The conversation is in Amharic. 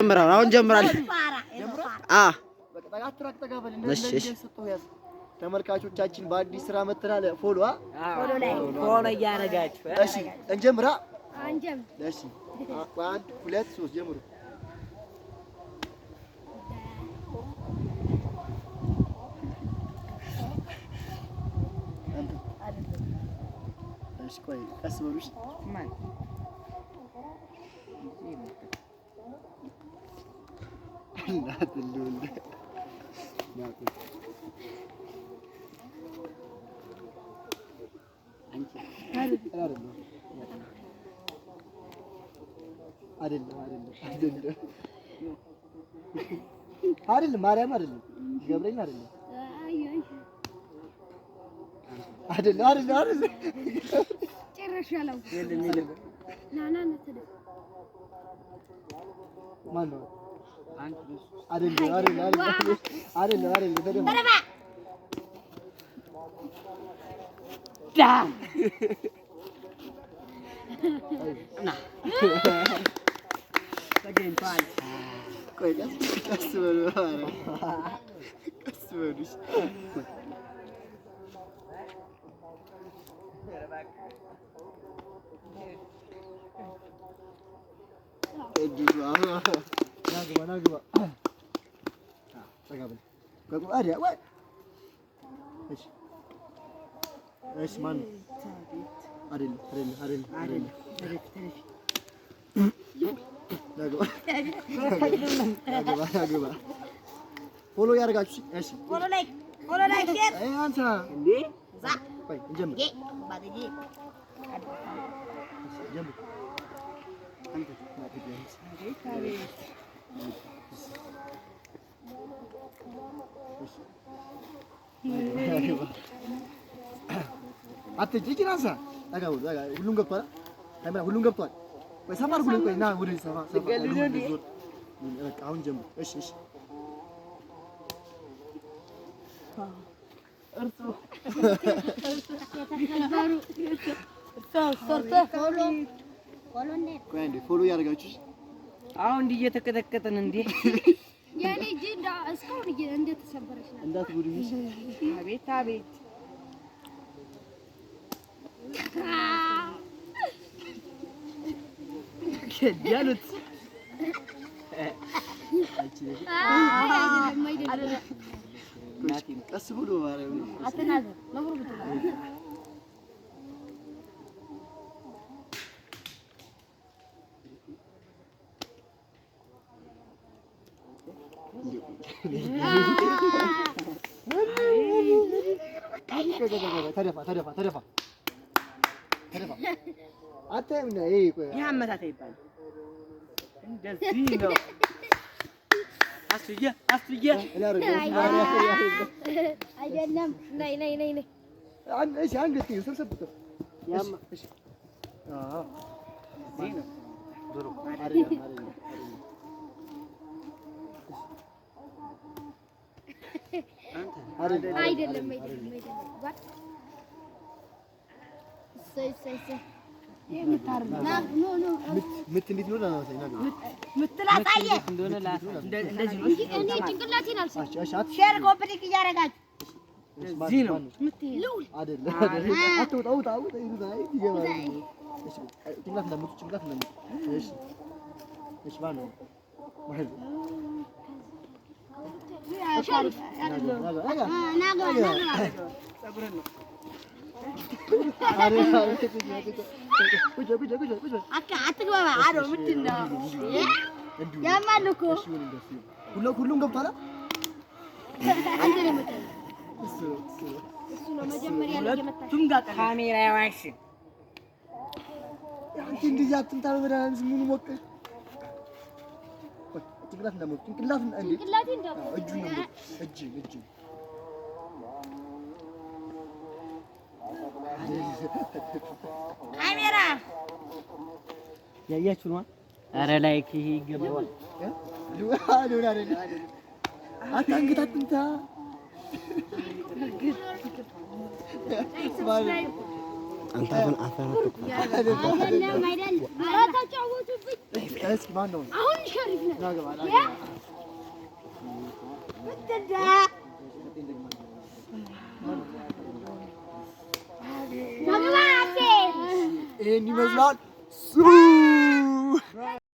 አሁን ጀምራለሁ። ተመልካቾቻችን በአዲስ ስራ መጥተናል። ፎሎ እያደረጋችሁ እሺ፣ እንጀምራ። እሺ፣ 1 2 3 ጀምሩ። እሺ፣ ቆይ ቀስ በሉሽ። ማን አይደለም ማርያም አይደለም ገብርኤል አይደለም ጨረሻለሁ ናና ነተደ ማን ነው አይደለም ዳም ና ተገኝቷል። ቆይ ቀስ በሉ ናግባ እሺ ማን አይደለም ፎሎ ያደርጋችሁ። እሺ ፎሎ ላይክ ሼር አንተ እንዴ ዛ ቆይ እንጀምር ባደጂ ጀምር አንተ አትጂጂና ሳ ታጋው ሁሉም ገብቷል። ካሜራ ሁሉም ገብቷል። ወይ ሰፋር ሁሉ ቆይ ና ወደ ሰፋ በቃ አሁን ጀምር። እሺ ፎሎ ያደርጋችሁ። አሁን እንዲህ እየተቀጠቀጠን እንዴ ያኔ ጂንዳ እስካሁን እንዴት ተሰበረሽ ነው እንዳትጉድሽ። አቤት ያሉት ቀስ ብሎ ማርያም አትናገር ለምሩ ብትላ ተደፋ አታይም ነው ይሄ ቆይ ያመታታ ይባል እንደዚህ ነው። አስዬ አይደለም ነይ እሺ አንገት ነው ሰብሰብ ያማ እሺ እዚህ ነው ዶሮ አይደለም ምት እንዴት ነው ላሳይ ነገር ምትላሳየ እንደሆነ እንደዚህ ነው። እኔ ጭንቅላቴን አልሰ ሼር ኮምፕሊት እያደረጋችሁ እዚህ ነው አይደለም አትውጣው ይሉታል ይገባል። እሺ ጭንቅላት እንደምት እሺ ማነው ማለት ሁሉም ገብቷል። ካሜራ ያዋሽ እንደዚህ አትምታው በዳን ምን ሞቀሽ ጭንቅላት እንደሞት ጭንቅላት እጁ ነው እጅ ካሜራ ያያችሁ ነው። ኧረ ላይክ ይሄ ይገባዋል። አታንገት አትምታ አንተ አፈን አይደለም ኧረ ተጫወቱብኝ እስኪ ማን ነው? አሁን ሸሪፍ ነው። ናገባ ምትዳ መግባቴ ይሄን ይመስላል።